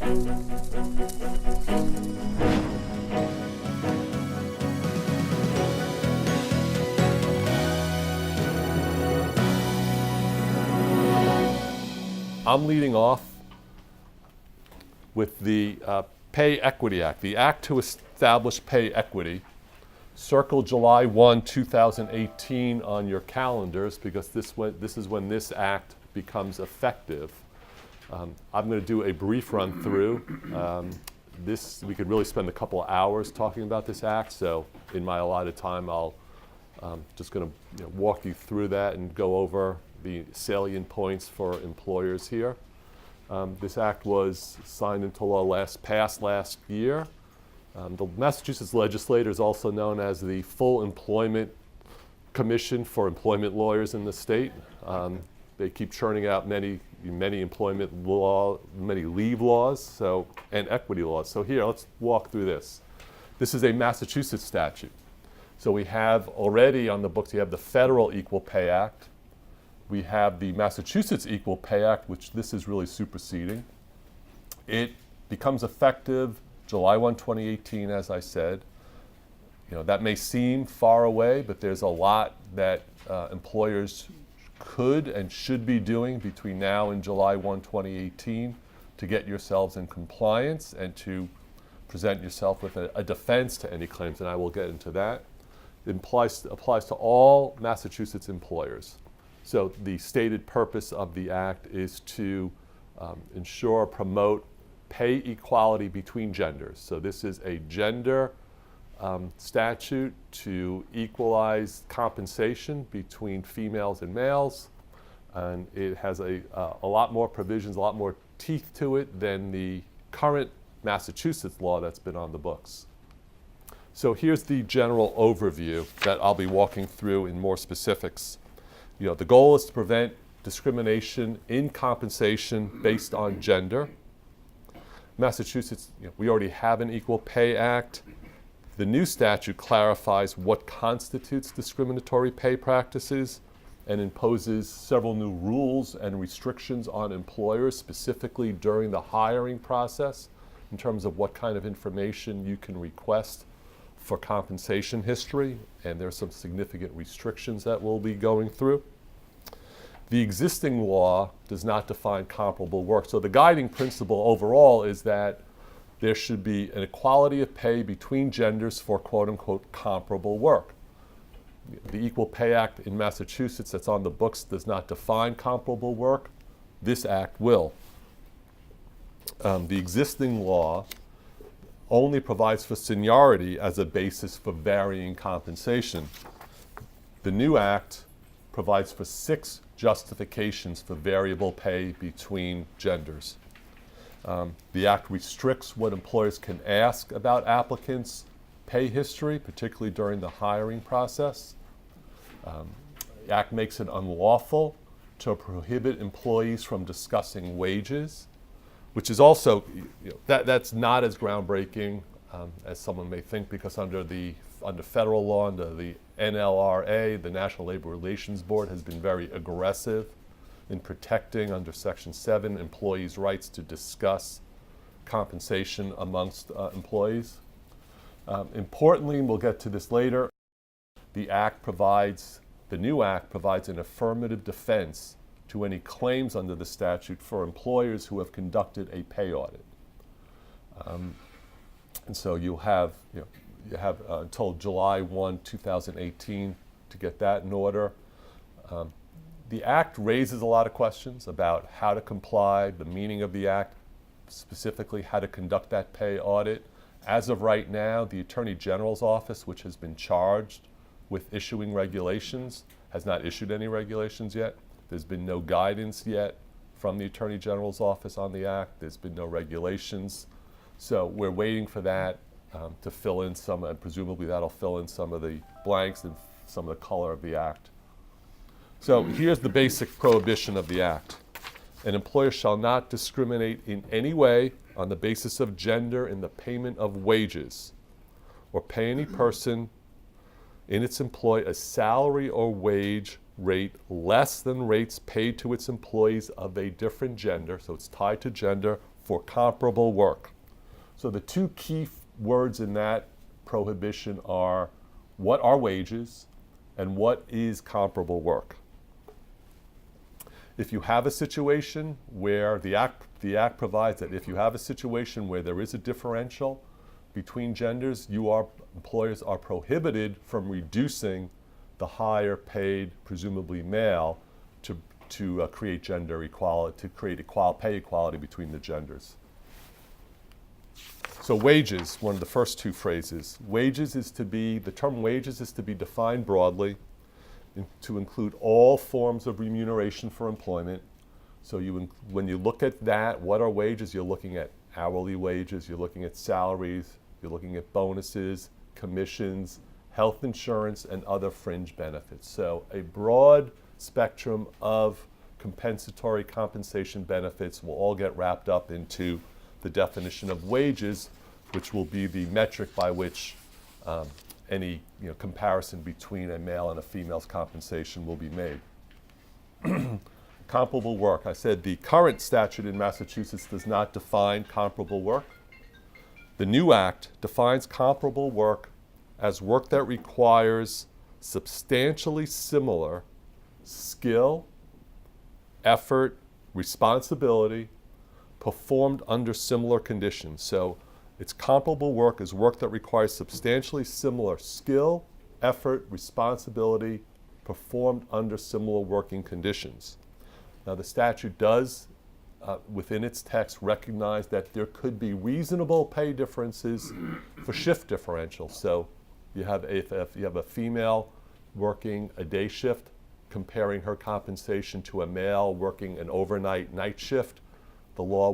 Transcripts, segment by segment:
I'm leading off with the Pay Equity Act, the Act to establish pay equity. Circle July 1, 2018 on your calendars because this is when this act becomes effective. I'm going to do a brief run through. We could really spend a couple of hours talking about this act, so in my allotted time I'll just going to walk you through that and go over the salient points for employers here. This act was signed into law passed last year. The Massachusetts legislature is also known as the Full Employment Commission for employment lawyers in the state. They keep churning out many employment law, many leave laws, and equity laws. So here, let's walk through this. This is a Massachusetts statute. So we have already on the books, you have the Federal Equal Pay Act. We have the Massachusetts Equal Pay Act, which this is really superseding. It becomes effective July 1, 2018, as I said. That may seem far away, but there's a lot that employers could and should be doing between now and July 1, 2018 to get yourselves in compliance and to present yourself with a defense to any claims, and I will get into that. It applies to all Massachusetts employers. So the stated purpose of the act is to ensure, promote pay equality between genders. So this is a gender statute to equalize compensation between females and males. And it has a lot more provisions, a lot more teeth to it than the current Massachusetts law that's been on the books. So here's the general overview that I'll be walking through in more specifics. The goal is to prevent discrimination in compensation based on gender. Massachusetts, we already have an Equal Pay Act. The new statute clarifies what constitutes discriminatory pay practices and imposes several new rules and restrictions on employers, specifically during the hiring process, in terms of what kind of information you can request for compensation history, and there's some significant restrictions that we'll be going through. The existing law does not define comparable work. So the guiding principle overall is that there should be an equality of pay between genders for quote-unquote comparable work. The Equal Pay Act in Massachusetts that's on the books does not define comparable work. This act will. The existing law only provides for seniority as a basis for varying compensation. The new act provides for 6 justifications for variable pay between genders. The act restricts what employers can ask about applicants' pay history, particularly during the hiring process. The act makes it unlawful to prohibit employees from discussing wages, which is also, that's not as groundbreaking as someone may think, because under federal law, under the NLRA, the National Labor Relations Board has been very aggressive in protecting, under Section 7, employees' rights to discuss compensation amongst employees. Importantly, and we'll get to this later, the new act provides an affirmative defense to any claims under the statute for employers who have conducted a pay audit. And so you have until July 1, 2018 to get that in order. The act raises a lot of questions about how to comply, the meaning of the act, specifically how to conduct that pay audit. As of right now, the Attorney General's office, which has been charged with issuing regulations, has not issued any regulations yet. There's been no guidance yet from the Attorney General's office on the act. There's been no regulations. So we're waiting for that to fill in some, and presumably that'll fill in some of the blanks and some of the color of the act. So here's the basic prohibition of the act. An employer shall not discriminate in any way on the basis of gender in the payment of wages, or pay any person in its employ a salary or wage rate less than rates paid to its employees of a different gender, so it's tied to gender, for comparable work. So the two key words in that prohibition are what are wages and what is comparable work. If you have a situation where the act provides that if you have a situation where there is a differential between genders, employers are prohibited from reducing the higher paid, presumably male, to create gender equality, to create pay equality between the genders. So wages, one of the first two phrases. The term wages is to be defined broadly to include all forms of remuneration for employment. So when you look at that, what are wages? You're looking at hourly wages, you're looking at salaries, you're looking at bonuses, commissions, health insurance, and other fringe benefits. So a broad spectrum of compensatory compensation benefits will all get wrapped up into the definition of wages, which will be the metric by which any comparison between a male and a female's compensation will be made. Comparable work. I said the current statute in Massachusetts does not define comparable work. The new act defines comparable work as work that requires substantially similar skill, effort, responsibility, performed under similar conditions. So it's comparable work as work that requires substantially similar skill, effort, responsibility, performed under similar working conditions. Now the statute does, within its text, recognize that there could be reasonable pay differences for shift differentials. So if you have a female working a day shift, comparing her compensation to a male working an overnight night shift, the law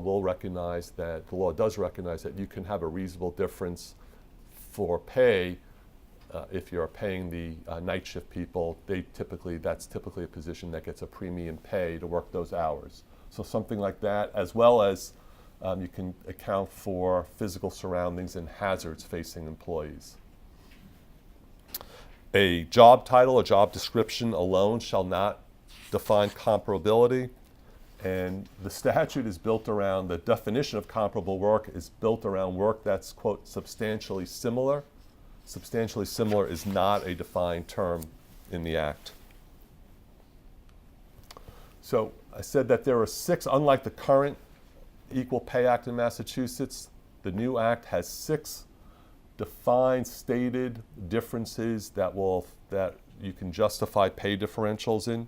does recognize that you can have a reasonable difference for pay if you're paying the night shift people. That's typically a position that gets a premium pay to work those hours. So something like that, as well as you can account for physical surroundings and hazards facing employees. A job title, a job description alone shall not define comparability. And the statute is built around, the definition of comparable work is built around work that's, quote, substantially similar. Substantially similar is not a defined term in the Act. So I said that there are 6, unlike the current Equal Pay Act in Massachusetts, the new Act has 6 defined, stated differences that you can justify pay differentials in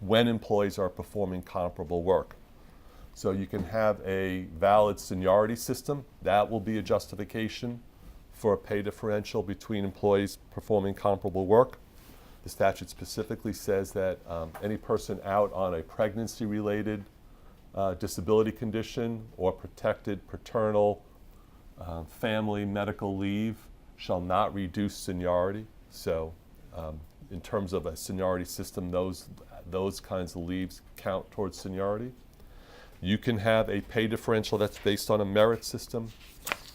when employees are performing comparable work. So you can have a valid seniority system. That will be a justification for a pay differential between employees performing comparable work. The statute specifically says that any person out on a pregnancy-related disability condition or protected paternal family medical leave shall not reduce seniority. So in terms of a seniority system, those kinds of leaves count towards seniority. You can have a pay differential that's based on a merit system.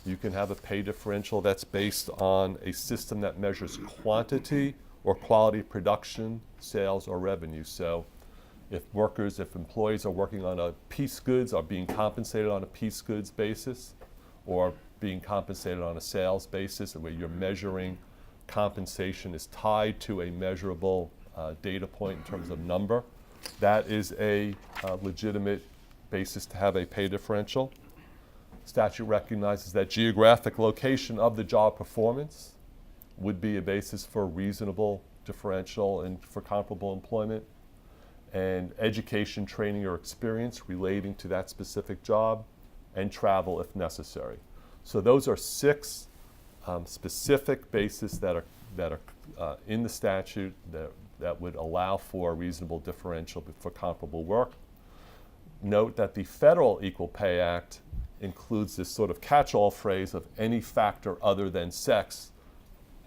You can have a pay differential that's based on a system that measures quantity or quality of production, sales, or revenue. So if employees are working on a piece goods, are being compensated on a piece goods basis, or being compensated on a sales basis, where you're measuring compensation is tied to a measurable data point in terms of number, that is a legitimate basis to have a pay differential. Statute recognizes that geographic location of the job performance would be a basis for a reasonable differential and for comparable employment, and education, training, or experience relating to that specific job, and travel if necessary. So those are 6 specific bases that are in the statute that would allow for a reasonable differential for comparable work. Note that the Federal Equal Pay Act includes this sort of catch-all phrase of any factor other than sex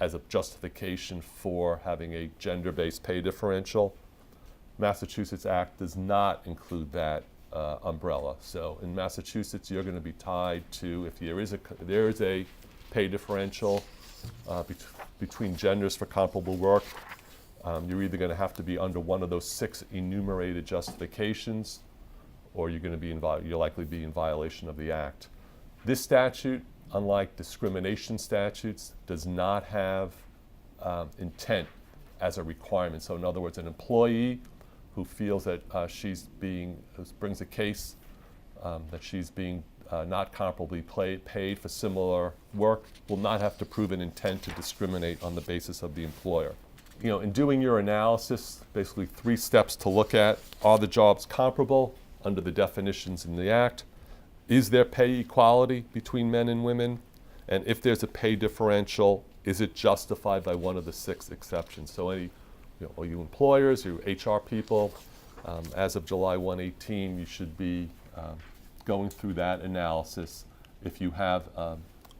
as a justification for having a gender-based pay differential. Massachusetts Act does not include that umbrella. So in Massachusetts, you're going to be tied to, if there is a pay differential between genders for comparable work, you're either going to have to be under one of those 6 enumerated justifications, or you're going to be you'll likely be in violation of the act. This statute, unlike discrimination statutes, does not have intent as a requirement. So in other words, an employee who feels that brings a case that she's being not comparably paid for similar work will not have to prove an intent to discriminate on the basis of the employer. In doing your analysis, basically 3 steps to look at: are the jobs comparable under the definitions in the Act? Is there pay equality between men and women? And if there's a pay differential, is it justified by one of the 6 exceptions? So all you employers, you HR people, as of July 1, 2018, you should be going through that analysis if you have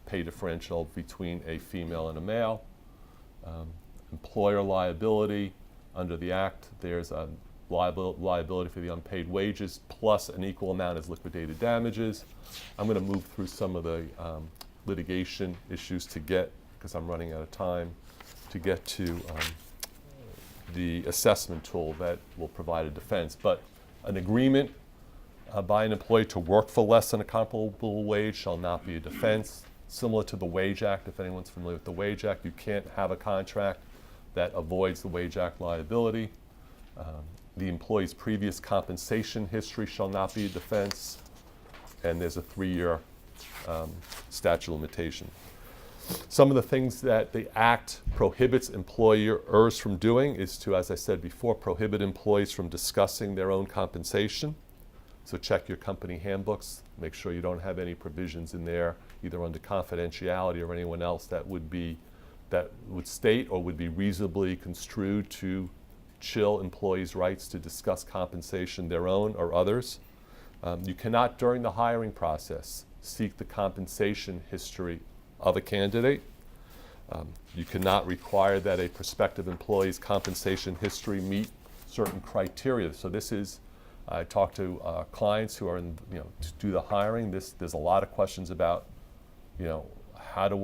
pay differential between a female and a male. Employer liability, under the Act, there's a liability for the unpaid wages plus an equal amount as liquidated damages. I'm going to move through some of the litigation issues because I'm running out of time, to get to the assessment tool that will provide a defense. But an agreement by an employee to work for less than a comparable wage shall not be a defense. Similar to the Wage Act, if anyone's familiar with the Wage Act, you can't have a contract that avoids the Wage Act liability. The employee's previous compensation history shall not be a defense, and there's a 3-year statute of limitation. Some of the things that the Act prohibits employers from doing is to, as I said before, prohibit employees from discussing their own compensation. So check your company handbooks, make sure you don't have any provisions in there, either under confidentiality or anyone else that would state or would be reasonably construed to chill employees' rights to discuss compensation, their own or others. You cannot, during the hiring process, seek the compensation history of a candidate. You cannot require that a prospective employee's compensation history meet certain criteria. So this is, I talk to clients who are to do the hiring. There's a lot of questions about, how do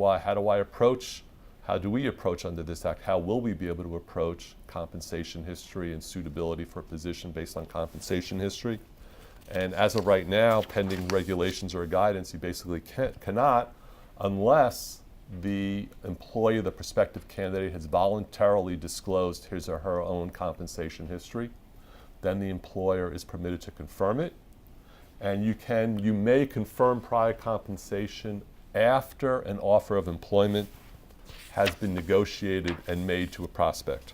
we approach under this Act? How will we be able to approach compensation history and suitability for a position based on compensation history? And as of right now, pending regulations or guidance, you basically cannot, unless the employee, the prospective candidate, has voluntarily disclosed his or her own compensation history. Then the employer is permitted to confirm it. And you may confirm prior compensation after an offer of employment has been negotiated and made to a prospect.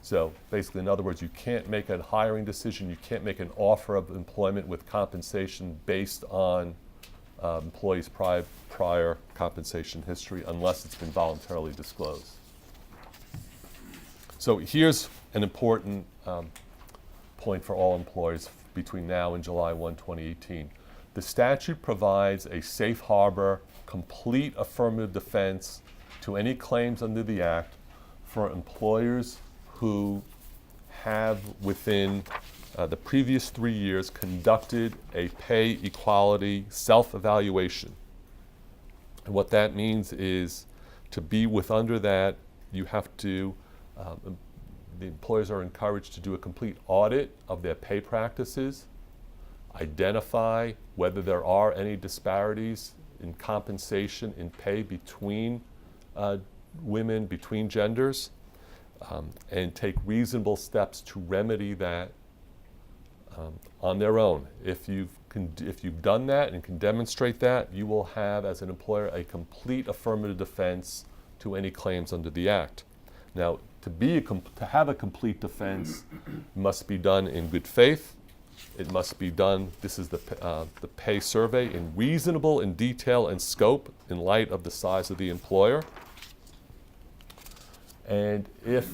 So basically, in other words, you can't make a hiring decision, you can't make an offer of employment with compensation based on employees' prior compensation history unless it's been voluntarily disclosed. So here's an important point for all employers between now and July 1, 2018. The statute provides a safe harbor, complete affirmative defense to any claims under the Act for employers who have, within the previous 3 years, conducted a pay equality self-evaluation. And what that means is, to be under that, you have to, the employers are encouraged to do a complete audit of their pay practices, identify whether there are any disparities in compensation, in pay between women, between genders, and take reasonable steps to remedy that on their own. If you've done that and can demonstrate that, you will have, as an employer, a complete affirmative defense to any claims under the Act. Now, to have a complete defense must be done in good faith. It must be done, this is the pay survey, in reasonable in detail and scope in light of the size of the employer. And if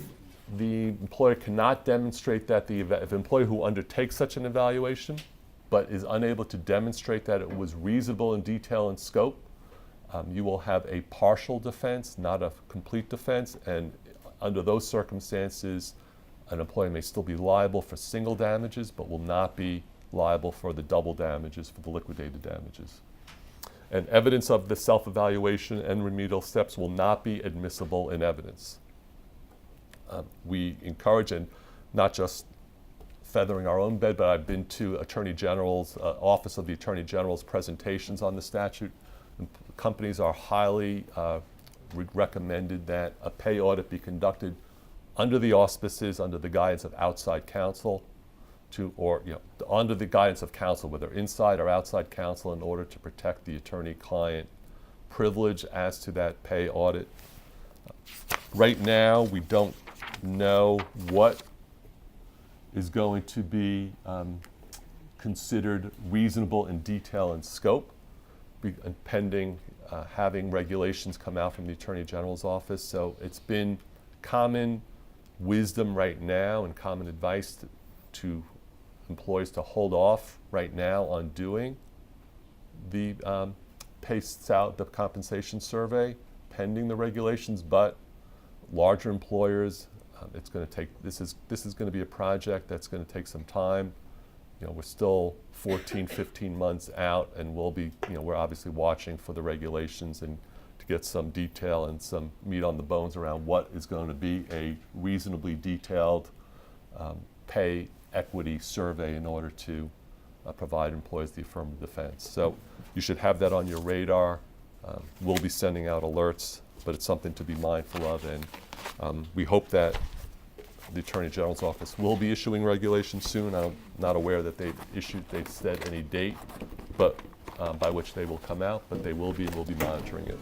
the employer cannot demonstrate that, if an employee who undertakes such an evaluation but is unable to demonstrate that it was reasonable in detail and scope, you will have a partial defense, not a complete defense. And under those circumstances, an employer may still be liable for single damages, but will not be liable for the double damages, for the liquidated damages. And evidence of the self-evaluation and remedial steps will not be admissible in evidence. We encourage, and not just feathering our own bed, but I've been to Attorney General's, Office of the Attorney General's presentations on the statute. And companies are highly recommended that a pay audit be conducted under the auspices, under the guidance of outside counsel, under the guidance of counsel, whether inside or outside counsel, in order to protect the attorney-client privilege as to that pay audit. Right now, we don't know what is going to be considered reasonable in detail and scope, pending having regulations come out from the Attorney General's office. So it's been common wisdom right now and common advice to employees to hold off right now on doing the the compensation survey pending the regulations, but larger employers, it's going to take, this is going to be a project that's going to take some time. You know, we're still 14, 15 months out, and we'll be, we're obviously watching for the regulations and to get some detail and some meat on the bones around what is going to be a reasonably detailed pay equity survey in order to provide employees the affirmative defense. So you should have that on your radar. We'll be sending out alerts, but it's something to be mindful of, and we hope that the Attorney General's office will be issuing regulations soon. I'm not aware that they've set any date, but by which they will come out, but they will be, and we'll be monitoring it.